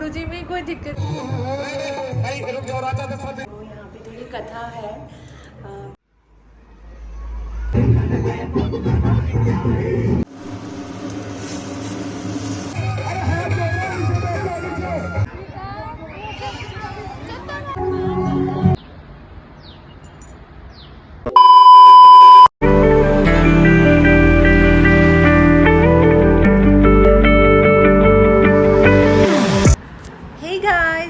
गुरुजी में कोई दिक्कत नहीं। तो यहाँ पे थोड़ी कथा है।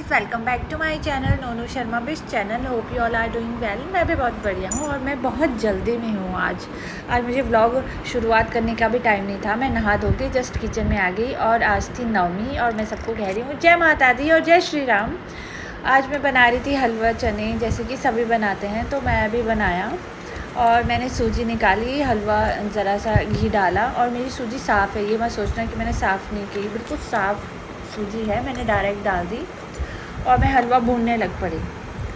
Welcome back to my channel Nonu Sharma Bisht channel. Hope you all are doing well. मैं भी बहुत बढ़िया हूँ और मैं बहुत जल्दी में हूँ। आज मुझे व्लॉग शुरुआत करने का भी टाइम नहीं था। मैं नहा धो के जस्ट किचन में आ गई और आज थी नवमी और मैं सबको कह रही हूँ जय माता दी और जय श्री राम। आज मैं बना रही थी हलवा चने, जैसे कि सभी बनाते हैं, तो मैं भी बनाया और मैंने सूजी निकाली, हलवा ज़रा सा घी डाला और मेरी सूजी साफ़ है। ये मैं सोचना कि मैंने साफ़ नहीं की, बिल्कुल साफ़ सूजी है, मैंने डायरेक्ट डाल दी और मैं हलवा भूनने लग पड़ी।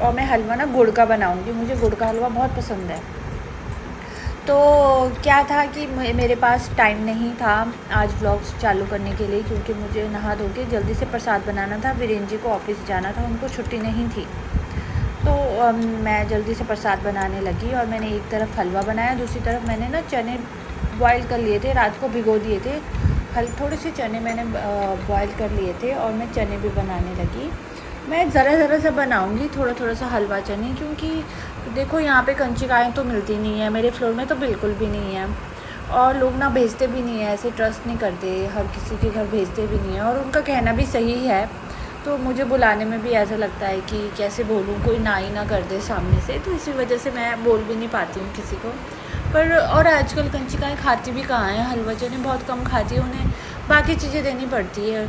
और मैं हलवा ना गुड़ का बनाऊंगी, मुझे गुड़ का हलवा बहुत पसंद है। तो क्या था कि मेरे पास टाइम नहीं था आज व्लॉग्स चालू करने के लिए, क्योंकि मुझे नहा धो के जल्दी से प्रसाद बनाना था। वीरेन जी को ऑफिस जाना था, उनको छुट्टी नहीं थी। तो मैं जल्दी से प्रसाद बनाने लगी और मैंने एक तरफ हलवा बनाया, दूसरी तरफ मैंने ना चने बॉयल कर लिए थे, रात को भिगो दिए थे। थोड़े से चने मैंने बॉयल कर लिए थे और मैं चने भी बनाने लगी। मैं ज़रा सा बनाऊंगी, थोड़ा सा हलवा चने, क्योंकि देखो यहाँ पे कंचिकाएँ तो मिलती नहीं है, मेरे फ्लोर में तो बिल्कुल भी नहीं है और लोग ना भेजते भी नहीं है, ऐसे ट्रस्ट नहीं करते, हर किसी के घर भेजते भी नहीं है और उनका कहना भी सही है। तो मुझे बुलाने में भी ऐसा लगता है कि कैसे बोलूँ, कोई ना ही ना कर दे सामने से, तो इसी वजह से मैं बोल भी नहीं पाती हूँ किसी को। पर और आजकल कंचिकाएँ खाती भी कहाँ हैं, हलवा चने बहुत कम खाती है, उन्हें बाकी चीज़ें देनी पड़ती है।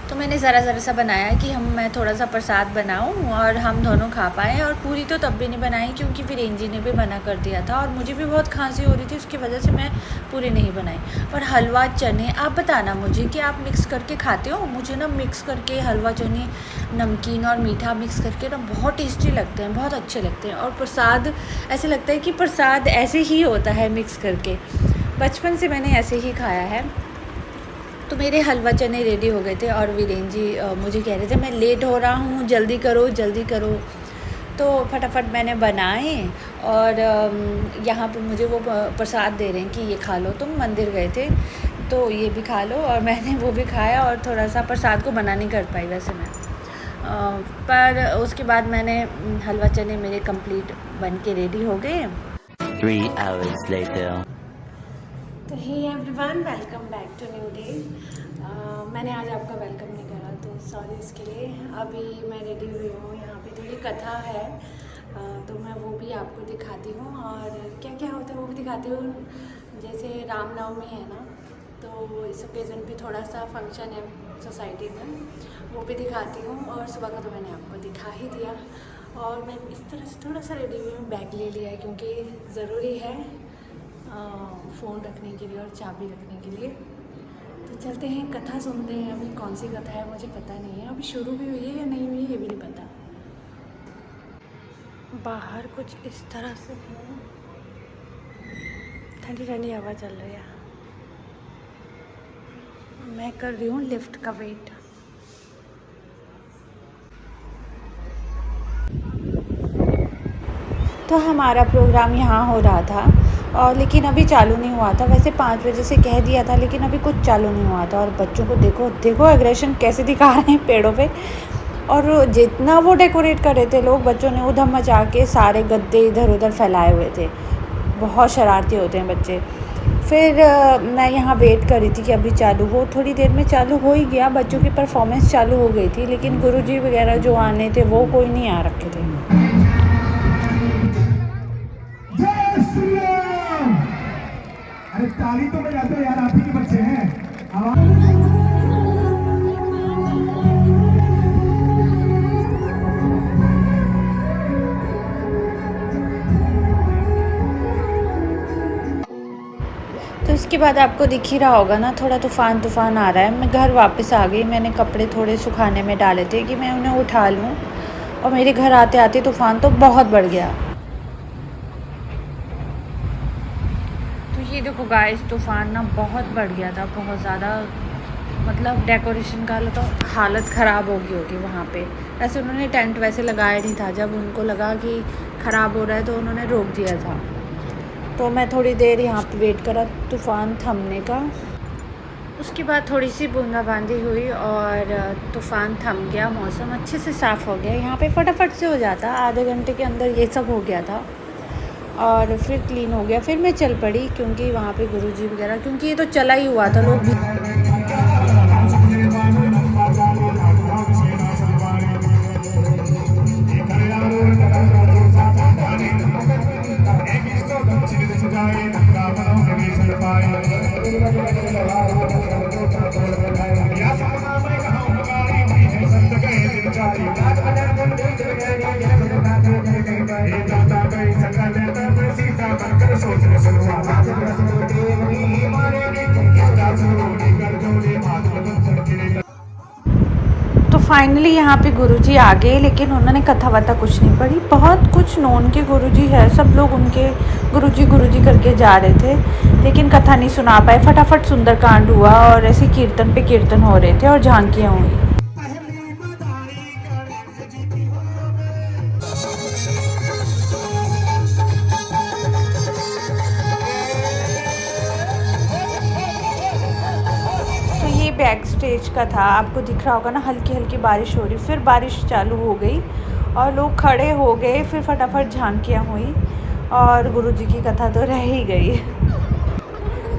तो मैंने ज़रा सा बनाया कि मैं थोड़ा सा प्रसाद बनाऊं और हम दोनों खा पाएँ। और पूरी तो तब भी नहीं बनाई क्योंकि वीरेन जी ने भी मना कर दिया था और मुझे भी बहुत खांसी हो रही थी, उसकी वजह से मैं पूरी नहीं बनाई। पर हलवा चने आप बताना मुझे कि आप मिक्स करके खाते हो। मुझे ना मिक्स करके हलवा चने, नमकीन और मीठा मिक्स करके ना बहुत टेस्टी लगते हैं, बहुत अच्छे लगते हैं। और प्रसाद ऐसे लगता है कि प्रसाद ऐसे ही होता है मिक्स करके, बचपन से मैंने ऐसे ही खाया है। तो मेरे हलवा चने रेडी हो गए थे और वीरेन जी मुझे कह रहे थे मैं लेट हो रहा हूँ, जल्दी करो। तो फटाफट मैंने बनाए और यहाँ पे मुझे वो प्रसाद दे रहे हैं कि ये खा लो, तुम मंदिर गए थे तो ये भी खा लो। और मैंने वो भी खाया और थोड़ा सा प्रसाद को मना नहीं कर पाई वैसे मैं। पर उसके बाद मैंने हलवा चने मेरे कंप्लीट बन के रेडी हो गए। 3 hours later. तो hey everyone, welcome back to new day. मैंने आज आपका वेलकम नहीं करा तो सॉरी इसके लिए। अभी मैं रेडी हुई हूँ, यहाँ पे थोड़ी कथा है तो मैं वो भी आपको दिखाती हूँ और क्या क्या होता है वो भी दिखाती हूँ। जैसे रामनवमी है ना, तो इस ओकेज़न पे थोड़ा सा फंक्शन है सोसाइटी में, वो भी दिखाती हूँ। और सुबह का तो मैंने आपको दिखा ही दिया। और मैं इस तरह से थोड़ा सा रेडी हुई हूँ, बैग ले लिया है क्योंकि ज़रूरी है फ़ोन रखने के लिए और चाबी रखने के लिए। तो चलते हैं, कथा सुनते हैं। अभी कौन सी कथा है मुझे पता नहीं है, अभी शुरू भी हुई है या नहीं हुई है ये भी नहीं पता। बाहर कुछ इस तरह से है, ठंडी ठंडी हवा चल रही है। मैं कर रही हूँ लिफ्ट का वेट। तो हमारा प्रोग्राम यहाँ हो रहा था और लेकिन अभी चालू नहीं हुआ था। वैसे 5 बजे से कह दिया था लेकिन अभी कुछ चालू नहीं हुआ था। और बच्चों को देखो एग्रेशन कैसे दिखा रहे हैं पेड़ों पे। और जितना वो डेकोरेट कर रहे थे लोग, बच्चों ने उधम मचा के सारे गद्दे इधर उधर फैलाए हुए थे। बहुत शरारती होते हैं बच्चे। फिर मैं यहाँ वेट कर रही थी कि अभी चालू हो, थोड़ी देर में चालू हो ही गया। बच्चों की परफॉर्मेंस चालू हो गई थी लेकिन गुरुजी वगैरह जो आने थे वो कोई नहीं आ रखे थे। अरे ताली तो बजाते हो यार, आप ही के बच्चे हैं। तो इसके बाद आपको दिख ही रहा होगा ना, थोड़ा तूफ़ान आ रहा है। मैं घर वापस आ गई, मैंने कपड़े थोड़े सुखाने में डाले थे कि मैं उन्हें उठा लूँ और मेरे घर आते आते तूफ़ान तो बहुत बढ़ गया। तो ये देखो गाइस, तूफ़ान ना बहुत बढ़ गया था, बहुत ज़्यादा। मतलब डेकोरेशन का तो हालत ख़राब हो गई होगी वहाँ पे। वैसे उन्होंने टेंट वैसे लगाया नहीं था, जब उनको लगा कि ख़राब हो रहा है तो उन्होंने रोक दिया था। तो मैं थोड़ी देर यहाँ पे वेट करा तूफ़ान थमने का। उसके बाद थोड़ी सी बूंदाबांदी हुई और तूफ़ान थम गया, मौसम अच्छे से साफ़ हो गया। यहाँ पे फटाफट से हो जाता, आधे घंटे के अंदर ये सब हो गया था और फिर क्लीन हो गया। फिर मैं चल पड़ी क्योंकि वहाँ पे गुरुजी वगैरह, क्योंकि ये तो चला ही हुआ था, लोग भी तो फाइनली यहाँ पे गुरुजी आ गए, लेकिन उन्होंने कथा वथा कुछ नहीं पढ़ी। बहुत कुछ नॉन के गुरुजी है, सब लोग उनके गुरुजी करके जा रहे थे, लेकिन कथा नहीं सुना पाए। फटाफट सुंदरकांड हुआ और ऐसे कीर्तन पे कीर्तन हो रहे थे और झांकियाँ हुई। बैक स्टेज का था, आपको दिख रहा होगा ना, हल्की हल्की बारिश हो रही, फिर बारिश चालू हो गई और लोग खड़े हो गए, फिर फटाफट झांकियाँ हुई और गुरुजी की कथा तो रह ही गई।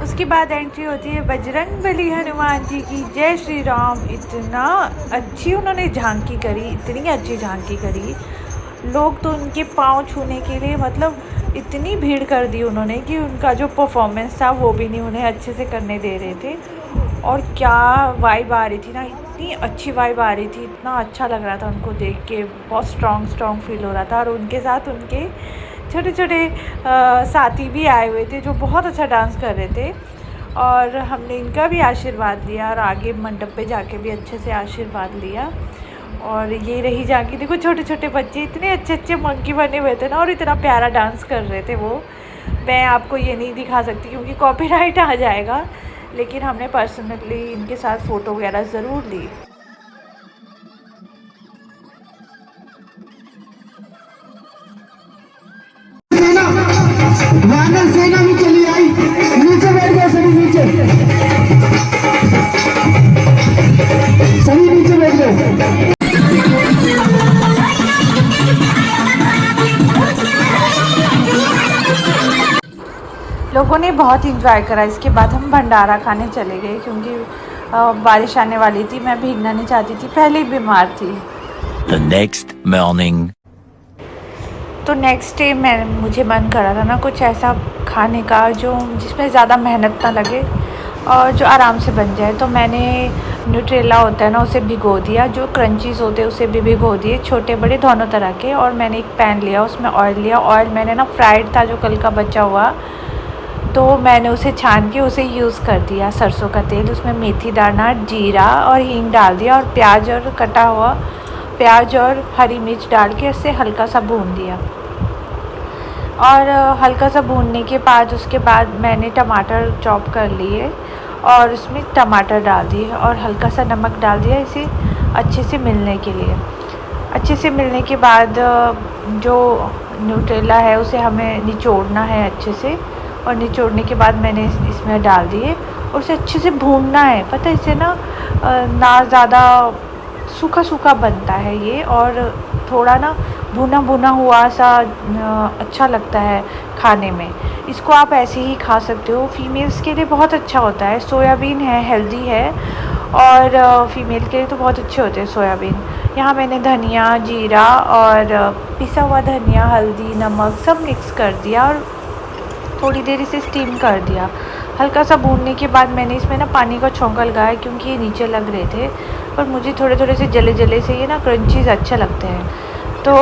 उसके बाद एंट्री होती है बजरंगबली हनुमान जी की, जय श्री राम। इतना अच्छी उन्होंने झांकी करी, इतनी अच्छी झांकी करी, लोग तो उनके पाँव छूने के लिए मतलब इतनी भीड़ कर दी उन्होंने कि उनका जो परफॉर्मेंस था वो भी नहीं उन्हें अच्छे से करने दे रहे थे। और क्या वाइब आ रही थी ना, इतनी अच्छी वाइब आ रही थी, इतना अच्छा लग रहा था उनको देख के, बहुत स्ट्रॉन्ग फील हो रहा था। और उनके साथ उनके छोटे छोटे साथी भी आए हुए थे जो बहुत अच्छा डांस कर रहे थे, और हमने इनका भी आशीर्वाद लिया और आगे मंडप पे जाके भी अच्छे से आशीर्वाद लिया। और ये रही जाके, देखो छोटे छोटे बच्चे इतने अच्छे अच्छे मंकी बने हुए थे ना, और इतना प्यारा डांस कर रहे थे वो। मैं आपको ये नहीं दिखा सकती क्योंकि कॉपीराइट आ जाएगा, लेकिन हमने पर्सनली इनके साथ फ़ोटो वगैरह ज़रूर ली। वानर सेना भी चली आई, नीचे बैठ गए सभी, नीचे सभी नीचे बैठ गए। लोगों ने बहुत इंजॉय करा। इसके बाद हम भंडारा खाने चले गए क्योंकि बारिश आने वाली थी, मैं भीगना नहीं चाहती थी, पहले ही बीमार थी। The next morning. तो नेक्स्ट डे मुझे मन करा था ना कुछ ऐसा खाने का जो जिसमें ज़्यादा मेहनत ना लगे और जो आराम से बन जाए। तो मैंने न्यूट्रेला होता है ना, उसे भिगो दिया, जो क्रंचीज़ होते हैं उसे भी भिगो दिए, छोटे बड़े दोनों तरह के। और मैंने एक पैन लिया, उसमें ऑयल लिया। ऑयल मैंने ना फ्राइड था जो कल का बचा हुआ, तो मैंने उसे छान के उसे यूज़ कर दिया। सरसों का तेल, उसमें मेथी दाना, जीरा और हींग डाल दिया, और प्याज और कटा हुआ प्याज और हरी मिर्च डाल के उससे हल्का सा भून दिया। और हल्का सा भूनने के बाद उसके बाद मैंने टमाटर चॉप कर लिए और उसमें टमाटर डाल दिए और हल्का सा नमक डाल दिया, इसे अच्छे से मिलने के लिए। अच्छे से मिलने के बाद जो न्यूट्रेला है उसे हमें निचोड़ना है अच्छे से, और निचोड़ने के बाद मैंने इसमें डाल दिए और उसे अच्छे से भूनना है। पता है, इसे ना ज़्यादा सूखा सूखा बनता है ये, और थोड़ा ना भुना भुना हुआ सा अच्छा लगता है खाने में। इसको आप ऐसे ही खा सकते हो, फीमेल्स के लिए बहुत अच्छा होता है। सोयाबीन है, हेल्दी है, और फीमेल के लिए तो बहुत अच्छे होते हैं सोयाबीन। यहाँ मैंने धनिया, जीरा और पिसा हुआ धनिया, हल्दी, नमक सब मिक्स कर दिया और थोड़ी देर इसे स्टीम कर दिया। हल्का सा भूनने के बाद मैंने इसमें ना पानी का छौंका लगाया क्योंकि ये नीचे लग रहे थे, पर मुझे थोड़े थोड़े से जले जले से ये ना क्रंचीज़ अच्छे लगते हैं। तो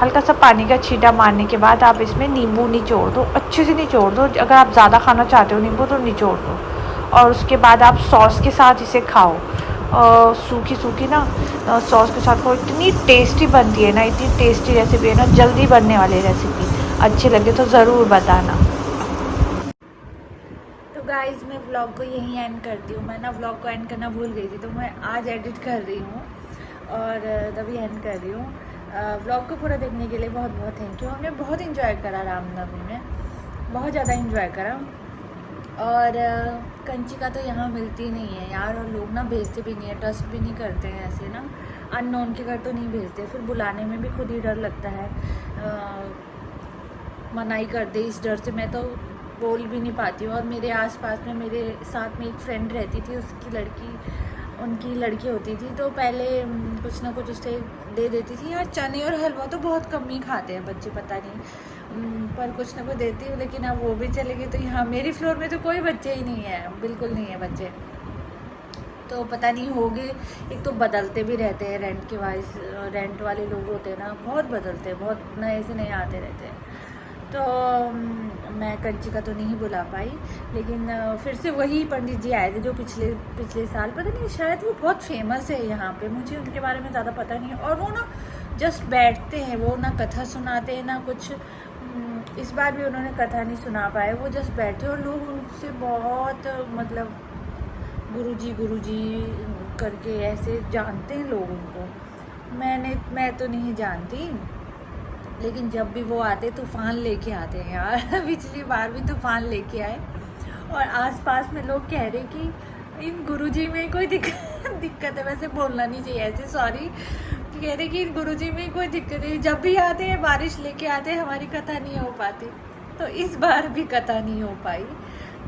हल्का सा पानी का छींटा मारने के बाद आप इसमें नींबू निचोड़ दो, अच्छे से निचोड़ दो। अगर आप ज़्यादा खाना चाहते हो नींबू तो निचोड़ दो, और उसके बाद आप सॉस के साथ इसे खाओ। सूखी सूखी ना सॉस के साथ खाओ, इतनी टेस्टी बनती है ना, इतनी टेस्टी रेसिपी है ना, जल्दी बनने वाली रेसिपी। अच्छी लगे तो ज़रूर बताना। तो गाइस मैं व्लॉग को यहीं एंड करती हूँ। मैं ना व्लॉग को एंड करना भूल गई थी, तो मैं आज एडिट कर रही हूँ और तभी एंड कर रही हूँ। व्लॉग को पूरा देखने के लिए बहुत बहुत थैंक यू। हमने बहुत इन्जॉय करा रामनवमी में, बहुत ज़्यादा इन्जॉय करा। और कंची का तो यहाँ मिलती नहीं है यार, और लोग ना भेजते भी नहीं है, ट्रस्ट भी नहीं करते हैं ऐसे ना, अननोन के घर तो नहीं भेजते। फिर बुलाने में भी खुद ही डर लगता है, मनाही कर दे इस डर से मैं तो बोल भी नहीं पाती हूँ। और मेरे आसपास में मेरे साथ में एक फ्रेंड रहती थी, उनकी लड़की होती थी, तो पहले कुछ ना कुछ उससे दे देती थी। यार चने और हलवा तो बहुत कम ही खाते हैं बच्चे, पता नहीं, पर कुछ ना कुछ देती हूँ। लेकिन अब वो भी चले गए, तो यहाँ मेरी फ्लोर में तो कोई बच्चे ही नहीं है, बिल्कुल नहीं है बच्चे। तो पता नहीं होगे, एक तो बदलते भी रहते हैं रेंट के वाइज, रेंट वाले लोग होते हैं ना, बहुत बदलते हैं, बहुत नए से नए आते रहते हैं। तो मैं कंची का तो नहीं बुला पाई, लेकिन फिर से वही पंडित जी आए थे जो पिछले साल, पता नहीं शायद वो बहुत फेमस है यहाँ पे, मुझे उनके बारे में ज़्यादा पता नहीं है। और वो ना जस्ट बैठते हैं, वो ना कथा सुनाते हैं ना कुछ। इस बार भी उन्होंने कथा नहीं सुना पाए, वो जस्ट बैठे और लोग उनसे बहुत मतलब गुरुजी करके ऐसे जानते हैं लोग उनको। मैं तो नहीं जानती, लेकिन जब भी वो आते तूफ़ान लेके आते हैं यार। पिछली बार भी तूफ़ान लेके आए, और आसपास में लोग कह रहे कि इन गुरुजी में कोई दिक्कत है, वैसे बोलना नहीं चाहिए ऐसे, सॉरी। कह रहे कि इन गुरुजी में कोई दिक्कत है, जब भी आते हैं बारिश लेके आते हैं, हमारी कथा नहीं हो पाती। तो इस बार भी कथा नहीं हो पाई,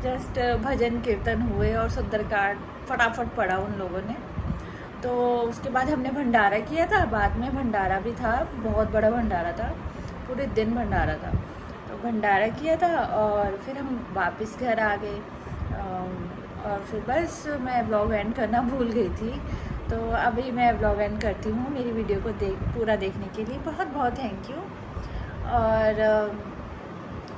जस्ट भजन कीर्तन हुए और सुंदरकांड फटाफट पढ़ा उन लोगों ने। तो उसके बाद हमने भंडारा किया था, बाद में भंडारा भी था, बहुत बड़ा भंडारा था, पूरे दिन भंडारा था। तो भंडारा किया था और फिर हम वापस घर आ गए। और फिर बस मैं व्लॉग एंड करना भूल गई थी, तो अभी मैं व्लॉग एंड करती हूँ। मेरी वीडियो को पूरा देखने के लिए बहुत बहुत थैंक यू। और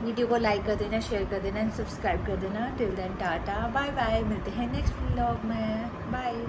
वीडियो को लाइक कर देना, शेयर कर देना, सब्सक्राइब कर देना। Till then tata bye bye, मिलते हैं नेक्स्ट व्लॉग में, बाय।